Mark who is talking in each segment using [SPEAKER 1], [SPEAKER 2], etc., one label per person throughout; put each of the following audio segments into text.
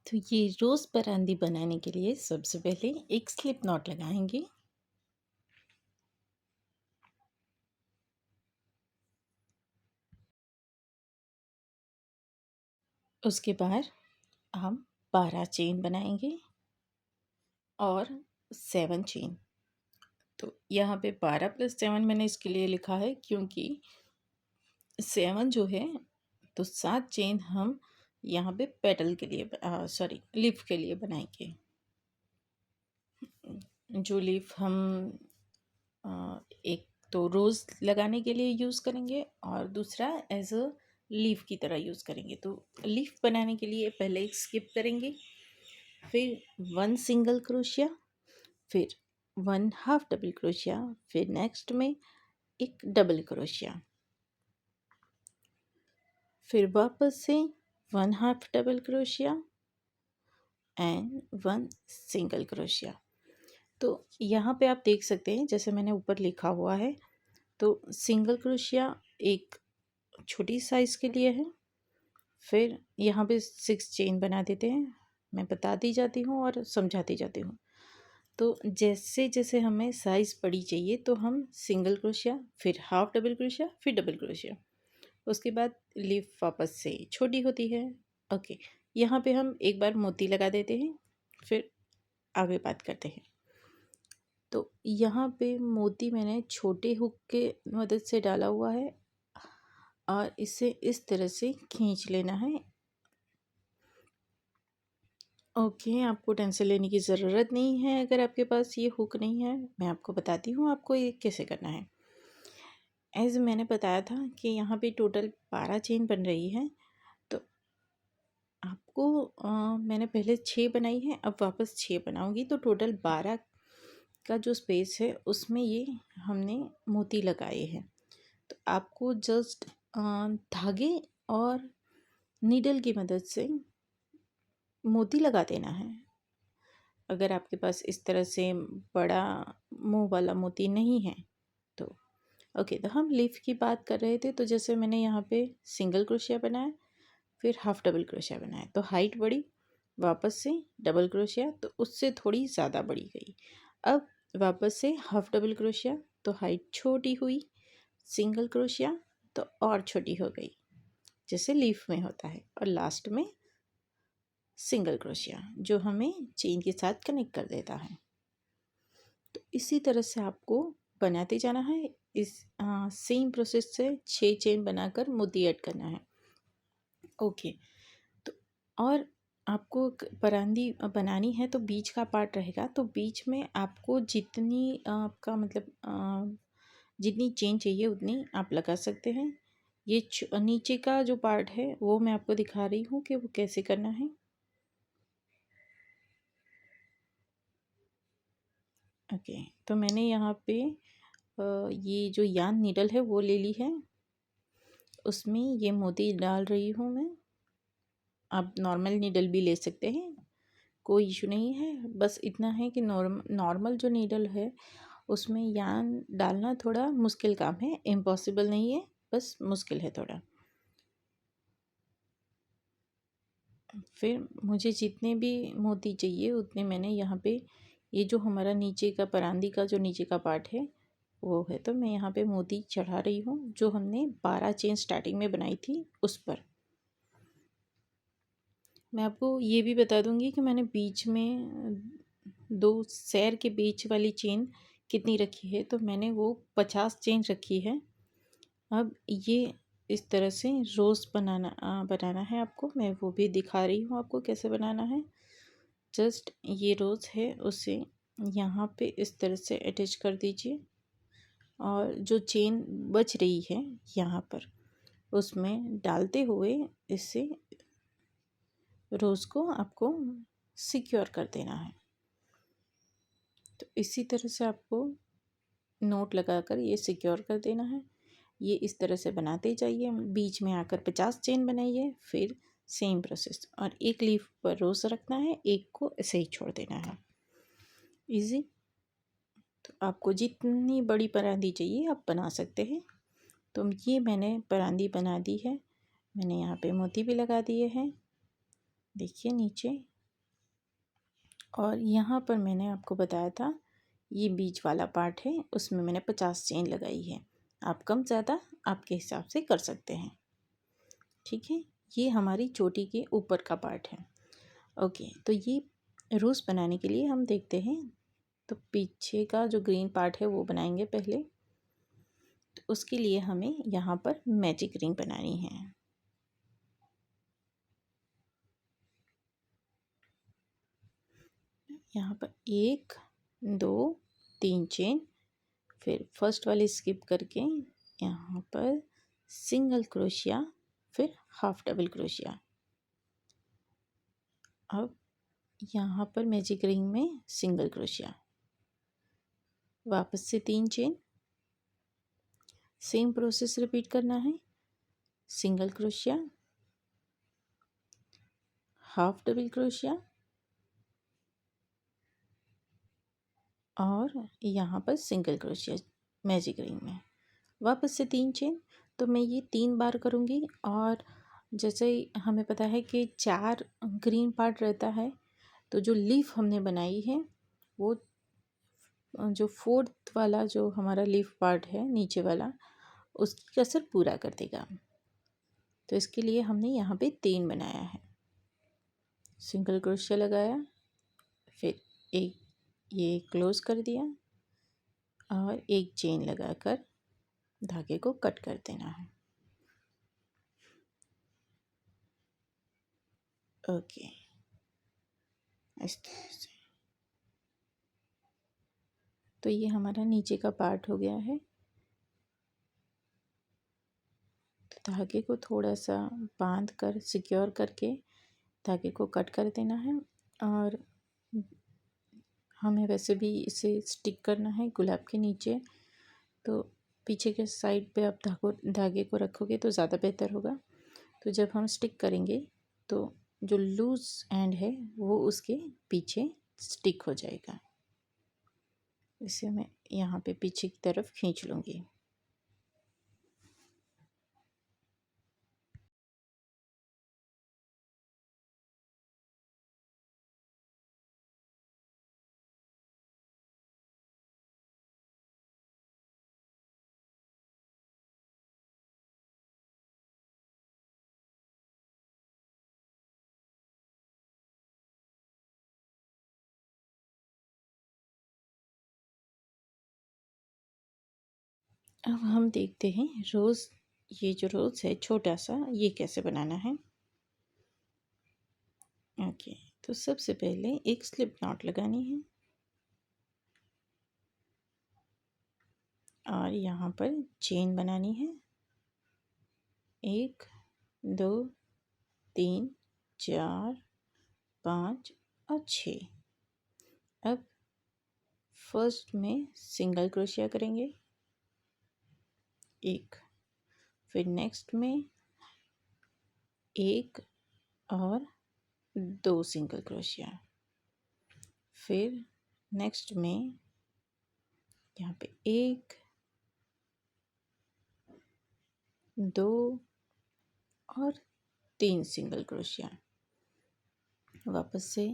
[SPEAKER 1] तो ये रोज़ परांदी बनाने के लिए सबसे पहले एक स्लिप नॉट लगाएंगे। उसके बाद हम 12 चेन बनाएंगे और 7 चेन। तो यहाँ पे 12 + 7 मैंने इसके लिए लिखा है क्योंकि 7 जो है तो 7 चेन हम यहाँ पे पेटल के लिए सॉरी लीफ के लिए बनाएंगे। जो लीफ हम एक तो रोज़ लगाने के लिए यूज़ करेंगे और दूसरा एज अ लीफ की तरह यूज़ करेंगे। तो लीफ बनाने के लिए पहले एक स्किप करेंगे, फिर 1 सिंगल क्रोशिया, फिर 1 हाफ डबल क्रोशिया, फिर नेक्स्ट में एक डबल क्रोशिया, फिर वापस से 1 half double crochet and 1 single crochet. तो यहाँ पे आप देख सकते हैं जैसे मैंने ऊपर लिखा हुआ है, तो सिंगल क्रोशिया एक छोटी साइज़ के लिए है। फिर यहाँ पे 6 चेन बना देते हैं। मैं बताती जाती हूँ और समझाती जाती हूँ। तो जैसे जैसे हमें साइज़ बड़ी चाहिए तो हम सिंगल क्रोशिया, फिर हाफ डबल क्रोशिया, फिर डबल क्रोशिया, उसके बाद लीफ वापस से छोटी होती है। ओके, यहाँ पे हम एक बार मोती लगा देते हैं, फिर आगे बात करते हैं। तो यहाँ पे मोती मैंने छोटे हुक के मदद से डाला हुआ है और इसे इस तरह से खींच लेना है। ओके, आपको टेंशन लेने की ज़रूरत नहीं है अगर आपके पास ये हुक नहीं है। मैं आपको बताती हूँ आपको ये कैसे करना है। एज़ मैंने बताया था कि यहाँ पे टोटल 12 चेन बन रही है। तो आपको मैंने पहले 6 बनाई है, अब वापस 6 बनाऊँगी तो टोटल 12 का जो स्पेस है उसमें ये हमने मोती लगाए हैं। तो आपको जस्ट धागे और नीडल की मदद से मोती लगा देना है। अगर आपके पास इस तरह से बड़ा मुंह वाला मोती नहीं है तो ओके। तो हम लीफ की बात कर रहे थे, तो जैसे मैंने यहाँ पे सिंगल क्रोशिया बनाया, फिर हाफ डबल क्रोशिया बनाया, तो हाइट बढ़ी, वापस से डबल क्रोशिया तो उससे थोड़ी ज़्यादा बढ़ी गई। अब वापस से हाफ डबल क्रोशिया तो हाइट छोटी हुई, सिंगल क्रोशिया तो और छोटी हो गई जैसे लीफ में होता है, और लास्ट में सिंगल क्रोशिया जो हमें चेन के साथ कनेक्ट कर देता है। तो इसी तरह से आपको बनाते जाना है। इस सेम प्रोसेस से 6 चेन बनाकर मोती ऐड करना है। ओके। तो और आपको परांदी बनानी है तो बीच का पार्ट रहेगा, तो बीच में आपको जितनी आपका मतलब जितनी चेन चाहिए उतनी आप लगा सकते हैं। ये नीचे का जो पार्ट है वो मैं आपको दिखा रही हूँ कि वो कैसे करना है। ओके, तो मैंने यहाँ पे ये जो यान नीडल है वो ले ली है, उसमें ये मोती डाल रही हूँ मैं। आप नॉर्मल नीडल भी ले सकते हैं, कोई इशू नहीं है। बस इतना है कि नॉर्मल जो नीडल है उसमें यान डालना थोड़ा मुश्किल काम है, इम्पॉसिबल नहीं है, बस मुश्किल है थोड़ा। फिर मुझे जितने भी मोती चाहिए उतने मैंने यहाँ पे, ये जो हमारा नीचे का परांदी का जो नीचे का पार्ट है वो है, तो मैं यहाँ पे मोती चढ़ा रही हूँ जो हमने 12 चेन स्टार्टिंग में बनाई थी उस पर। मैं आपको ये भी बता दूंगी कि मैंने बीच में 2 सैर के बीच वाली चेन कितनी रखी है, तो मैंने वो 50 चेन रखी है। अब ये इस तरह से रोज़ बनाना है आपको, मैं वो भी दिखा रही हूँ आपको कैसे बनाना है। जस्ट ये रोज़ है उसे यहाँ पे इस तरह से अटैच कर दीजिए, और जो चेन बच रही है यहाँ पर उसमें डालते हुए इससे रोज़ को आपको सिक्योर कर देना है। तो इसी तरह से आपको नोट लगाकर ये सिक्योर कर देना है। ये इस तरह से बनाते जाइए, बीच में आकर 50 चेन बनाइए, फिर सेम प्रोसेस, और एक लीफ पर रोज़ रखना है, एक को ऐसे ही छोड़ देना है। इजी। तो आपको जितनी बड़ी परांदी चाहिए आप बना सकते हैं। तो ये मैंने परांदी बना दी है, मैंने यहाँ पे मोती भी लगा दिए हैं, देखिए नीचे और यहाँ पर मैंने आपको बताया था ये बीच वाला पार्ट है, उसमें मैंने 50 चेन लगाई है। आप कम ज़्यादा आपके हिसाब से कर सकते हैं। ठीक है, ये हमारी चोटी के ऊपर का पार्ट है। ओके, तो ये रोज़ बनाने के लिए हम देखते हैं, तो पीछे का जो ग्रीन पार्ट है वो बनाएंगे पहले। तो उसके लिए हमें यहाँ पर मैजिक रिंग बनानी है। यहाँ पर 1 2 3 चेन, फिर फर्स्ट वाली स्किप करके यहाँ पर सिंगल क्रोशिया, फिर हाफ डबल क्रोशिया। अब यहाँ पर मैजिक रिंग में सिंगल क्रोशिया, वापस से 3 चेन, सेम प्रोसेस रिपीट करना है। Single crochet, half double crochet और यहाँ पर सिंगल क्रोशिया मैजिक रिंग में, वापस से 3 चेन। तो मैं ये 3 बार करूँगी। और जैसे हमें पता है कि 4 ग्रीन पार्ट रहता है, तो जो लीफ हमने बनाई है वो जो 4th वाला जो हमारा लीफ पार्ट है नीचे वाला, उसकी कसर पूरा कर देगा। तो इसके लिए हमने यहाँ पे 3 बनाया है। सिंगल क्रोशिया लगाया, फिर एक ये क्लोज कर दिया और एक चेन लगाकर धागे को कट कर देना है। ओके, इस तरह से। तो ये हमारा नीचे का पार्ट हो गया है। तो धागे को थोड़ा सा बांध कर सिक्योर करके धागे को कट कर देना है। और हमें वैसे भी इसे स्टिक करना है गुलाब के नीचे, तो पीछे के साइड पे आप धागे को रखोगे तो ज़्यादा बेहतर होगा। तो जब हम स्टिक करेंगे तो जो लूज़ एंड है वो उसके पीछे स्टिक हो जाएगा। इसे मैं यहाँ पे पीछे की तरफ खींच लूँगी। अब हम देखते हैं रोज़, ये जो रोज़ है छोटा सा, ये कैसे बनाना है। ओके, तो सबसे पहले एक स्लिप नॉट लगानी है और यहाँ पर चेन बनानी है। 1 2 3 4 5 और 6। अब फर्स्ट में सिंगल क्रोशिया करेंगे 1, फिर नेक्स्ट में 1 और 2 सिंगल क्रोशिया, फिर नेक्स्ट में यहाँ पे 1 2 और 3 सिंगल क्रोशिया, वापस से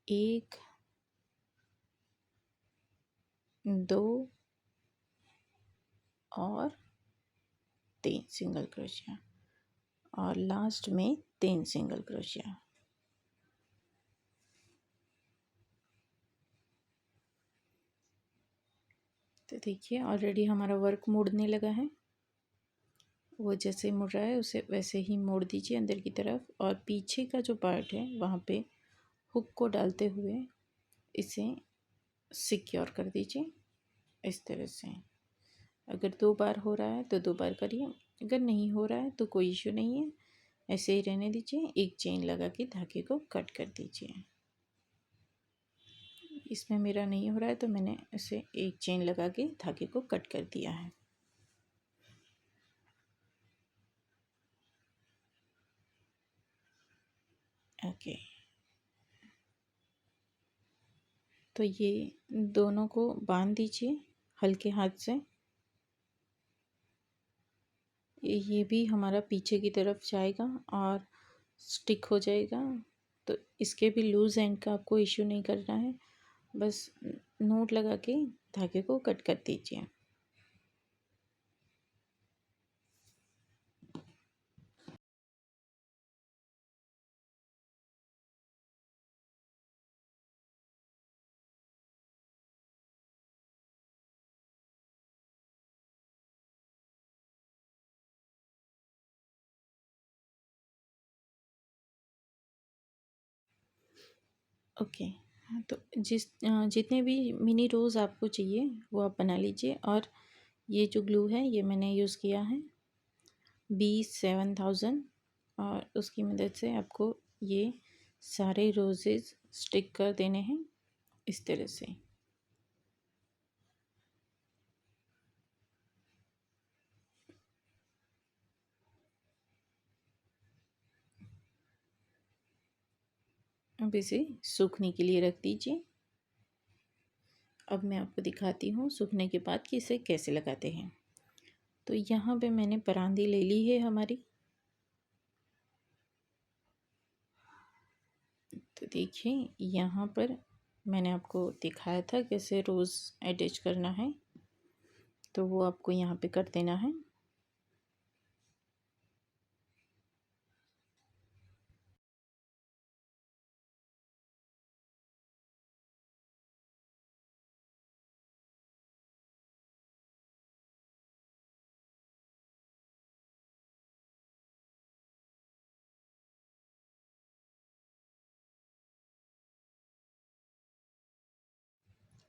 [SPEAKER 1] 1 2 और 3 सिंगल क्रोशिया और लास्ट में 3 सिंगल क्रोशिया। तो देखिए ऑलरेडी हमारा वर्क मुड़ने लगा है। वो जैसे मुड़ रहा है उसे वैसे ही मोड़ दीजिए अंदर की तरफ, और पीछे का जो पार्ट है वहाँ पे हुक को डालते हुए इसे सिक्योर कर दीजिए इस तरह से। अगर 2 बार हो रहा है तो 2 बार करिए, अगर नहीं हो रहा है तो कोई इशू नहीं है, ऐसे ही रहने दीजिए। एक चेन लगा के धागे को कट कर दीजिए। इसमें मेरा नहीं हो रहा है तो मैंने इसे एक चेन लगा के धागे को कट कर दिया है। ओके, तो ये दोनों को बांध दीजिए हल्के हाथ से। ये भी हमारा पीछे की तरफ जाएगा और स्टिक हो जाएगा। तो इसके भी लूज़ एंड का आपको इश्यू नहीं करना है, बस नोट लगा के धागे को कट कर दीजिए। ओके, हाँ, तो जितने भी मिनी रोज़ आपको चाहिए वो आप बना लीजिए। और ये जो ग्लू है ये मैंने यूज़ किया है B7000, और उसकी मदद से आपको ये सारे रोजेज़ स्टिक कर देने हैं इस तरह से। अब इसे सूखने के लिए रख दीजिए। अब मैं आपको दिखाती हूँ सूखने के बाद कि इसे कैसे लगाते हैं। तो यहाँ पे मैंने परांदी ले ली है हमारी। तो देखिए यहाँ पर मैंने आपको दिखाया था कैसे रोज़ अटैच करना है, तो वो आपको यहाँ पे कर देना है।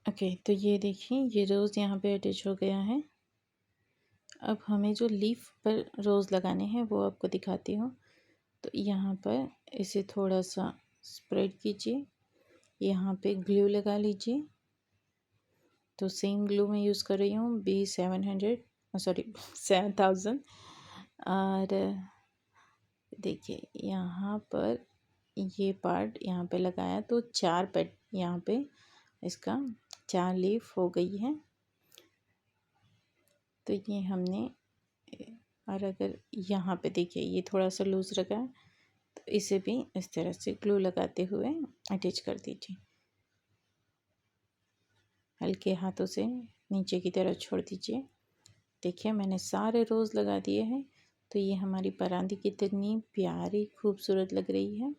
[SPEAKER 1] ओके, तो ये देखिए ये रोज़ यहाँ पे अटैच हो गया है। अब हमें जो लीफ पर रोज़ लगाने हैं वो आपको दिखाती हूँ। तो यहाँ पर इसे थोड़ा सा स्प्रेड कीजिए, यहाँ पे ग्लू लगा लीजिए। तो सेम ग्लू मैं यूज़ कर रही हूँ B700, सॉरी 7000। और देखिए यहाँ पर ये पार्ट यहाँ पे लगाया तो 4 पेट यहाँ पे इसका 4 लीफ हो गई है। तो ये हमने, और अगर यहाँ पे देखिए ये थोड़ा सा लूज़ लगा है तो इसे भी इस तरह से ग्लू लगाते हुए अटैच कर दीजिए। हल्के हाथों से नीचे की तरफ छोड़ दीजिए। देखिए मैंने सारे रोज़ लगा दिए हैं। तो ये हमारी परांदी कितनी प्यारी खूबसूरत लग रही है।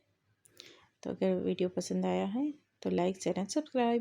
[SPEAKER 1] तो अगर वीडियो पसंद आया है तो लाइक शेयर एंड सब्सक्राइब।